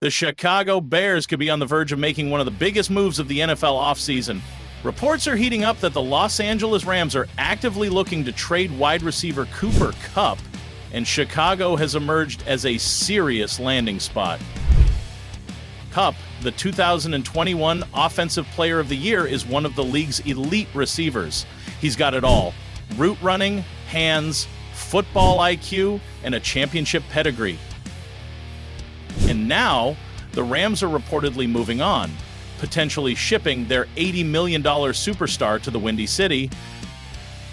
The Chicago Bears could be on the verge of making one of the biggest moves of the NFL offseason. Reports are heating up that the Los Angeles Rams are actively looking to trade wide receiver Cooper Kupp, and Chicago has emerged as a serious landing spot. Kupp, the 2021 Offensive Player of the Year, is one of the league's elite receivers. He's got it all: route running, hands, football IQ, and a championship pedigree. And now, the Rams are reportedly moving on, potentially shipping their $80 million superstar to the Windy City.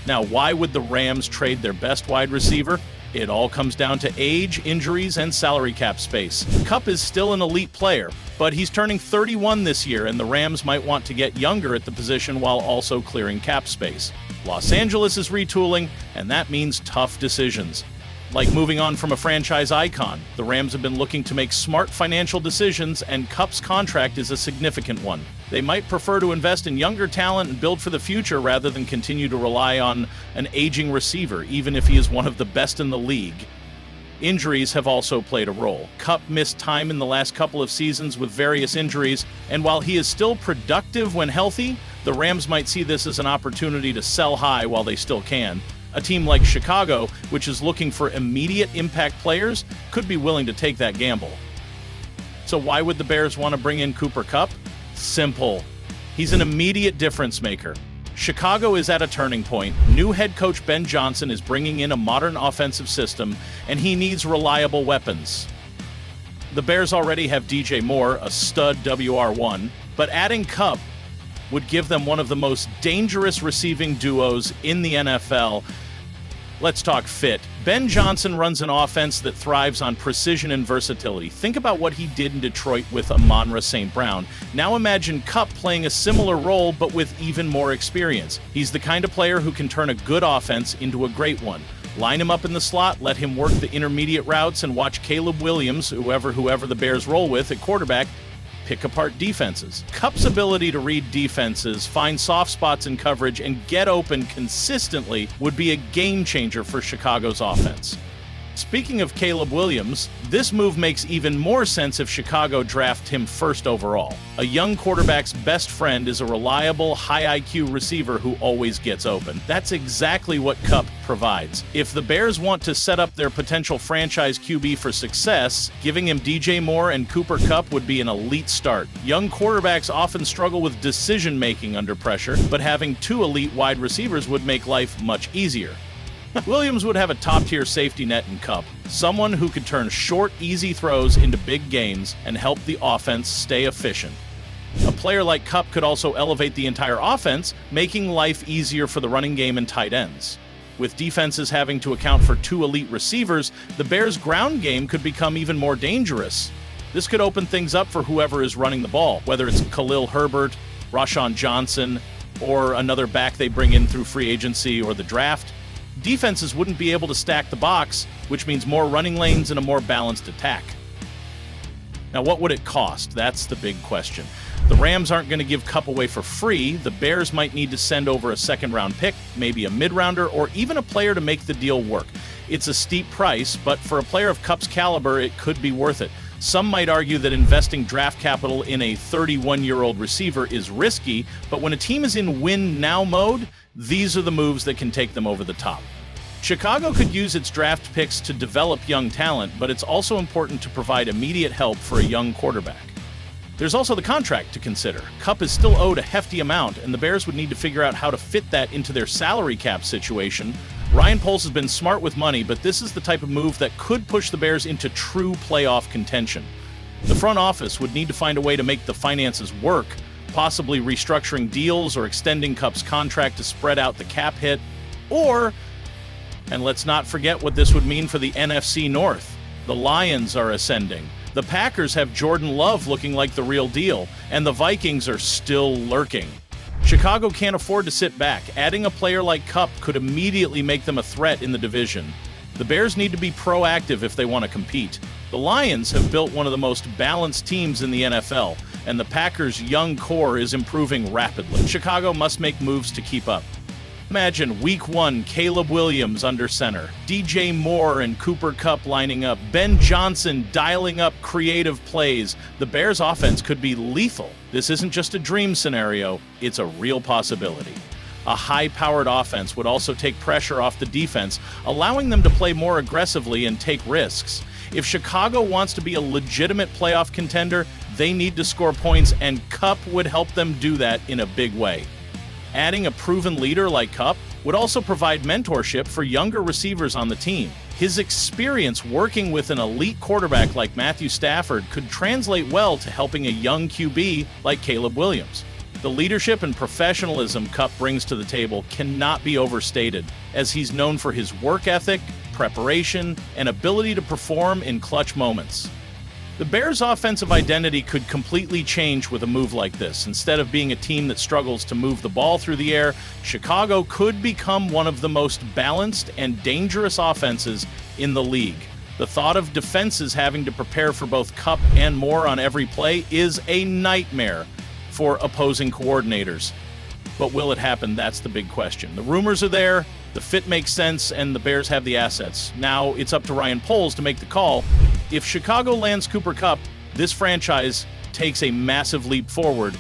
Now, why would the Rams trade their best wide receiver? It all comes down to age, injuries, and salary cap space. Kupp is still an elite player, but he's turning 31 this year, and the Rams might want to get younger at the position while also clearing cap space. Los Angeles is retooling, and that means tough decisions. Like moving on from a franchise icon, the Rams have been looking to make smart financial decisions, and Kupp's contract is a significant one. They might prefer to invest in younger talent and build for the future rather than continue to rely on an aging receiver, even if he is one of the best in the league. Injuries have also played a role. Kupp missed time in the last couple of seasons with various injuries, and while he is still productive when healthy, the Rams might see this as an opportunity to sell high while they still can. A team like Chicago, which is looking for immediate impact players, could be willing to take that gamble. So why would the Bears want to bring in Cooper Kupp? Simple. He's an immediate difference maker. Chicago is at a turning point. New head coach Ben Johnson is bringing in a modern offensive system, and he needs reliable weapons. The Bears already have DJ Moore, a stud WR1, but adding Kupp would give them one of the most dangerous receiving duos in the NFL. Let's talk fit. Ben Johnson runs an offense that thrives on precision and versatility. Think about what he did in Detroit with Amon-Ra St. Brown. Now imagine Kupp playing a similar role, but with even more experience. He's the kind of player who can turn a good offense into a great one. Line him up in the slot, let him work the intermediate routes, and watch Caleb Williams, whoever the Bears roll with at quarterback, pick apart defenses. Kupp's ability to read defenses, find soft spots in coverage, and get open consistently would be a game changer for Chicago's offense. Speaking of Caleb Williams, this move makes even more sense if Chicago draft him first overall. A young quarterback's best friend is a reliable, high IQ receiver who always gets open. That's exactly what Kupp provides. If the Bears want to set up their potential franchise QB for success, giving him DJ Moore and Cooper Kupp would be an elite start. Young quarterbacks often struggle with decision-making under pressure, but having two elite wide receivers would make life much easier. Williams would have a top-tier safety net in Kupp, someone who could turn short, easy throws into big gains and help the offense stay efficient. A player like Kupp could also elevate the entire offense, making life easier for the running game and tight ends. With defenses having to account for two elite receivers, the Bears' ground game could become even more dangerous. This could open things up for whoever is running the ball, whether it's Khalil Herbert, Rashawn Johnson, or another back they bring in through free agency or the draft. Defenses wouldn't be able to stack the box, which means more running lanes and a more balanced attack. Now, what would it cost? That's the big question. The Rams aren't going to give Kupp away for free. The Bears might need to send over a second-round pick, maybe a mid-rounder, or even a player to make the deal work. It's a steep price, but for a player of Kupp's caliber, it could be worth it. Some might argue that investing draft capital in a 31-year-old receiver is risky, but when a team is in win-now mode, these are the moves that can take them over the top. Chicago could use its draft picks to develop young talent, but it's also important to provide immediate help for a young quarterback. There's also the contract to consider. Kupp is still owed a hefty amount, and the Bears would need to figure out how to fit that into their salary cap situation. Ryan Poles has been smart with money, but this is the type of move that could push the Bears into true playoff contention. The front office would need to find a way to make the finances work, possibly restructuring deals or extending Kupp's contract to spread out the cap hit, or, and let's not forget what this would mean for the NFC North. The Lions are ascending. The Packers have Jordan Love looking like the real deal, and the Vikings are still lurking. Chicago can't afford to sit back. Adding a player like Kupp could immediately make them a threat in the division. The Bears need to be proactive if they want to compete. The Lions have built one of the most balanced teams in the NFL, and the Packers' young core is improving rapidly. Chicago must make moves to keep up. Imagine Week 1, Caleb Williams under center, DJ Moore and Cooper Kupp lining up, Ben Johnson dialing up creative plays. The Bears' offense could be lethal. This isn't just a dream scenario, it's a real possibility. A high-powered offense would also take pressure off the defense, allowing them to play more aggressively and take risks. If Chicago wants to be a legitimate playoff contender, they need to score points, and Kupp would help them do that in a big way. Adding a proven leader like Kupp would also provide mentorship for younger receivers on the team. His experience working with an elite quarterback like Matthew Stafford could translate well to helping a young QB like Caleb Williams. The leadership and professionalism Kupp brings to the table cannot be overstated, as he's known for his work ethic, preparation, and ability to perform in clutch moments. The Bears' offensive identity could completely change with a move like this. Instead of being a team that struggles to move the ball through the air, Chicago could become one of the most balanced and dangerous offenses in the league. The thought of defenses having to prepare for both Kupp and Moore on every play is a nightmare for opposing coordinators. But will it happen? That's the big question. The rumors are there, the fit makes sense, and the Bears have the assets. Now it's up to Ryan Poles to make the call. If Chicago lands Cooper Kupp, this franchise takes a massive leap forward.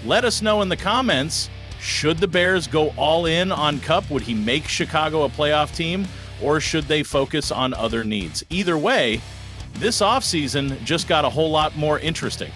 Let us know in the comments, should the Bears go all in on Kupp? Would he make Chicago a playoff team, or should they focus on other needs? Either way, this offseason just got a whole lot more interesting.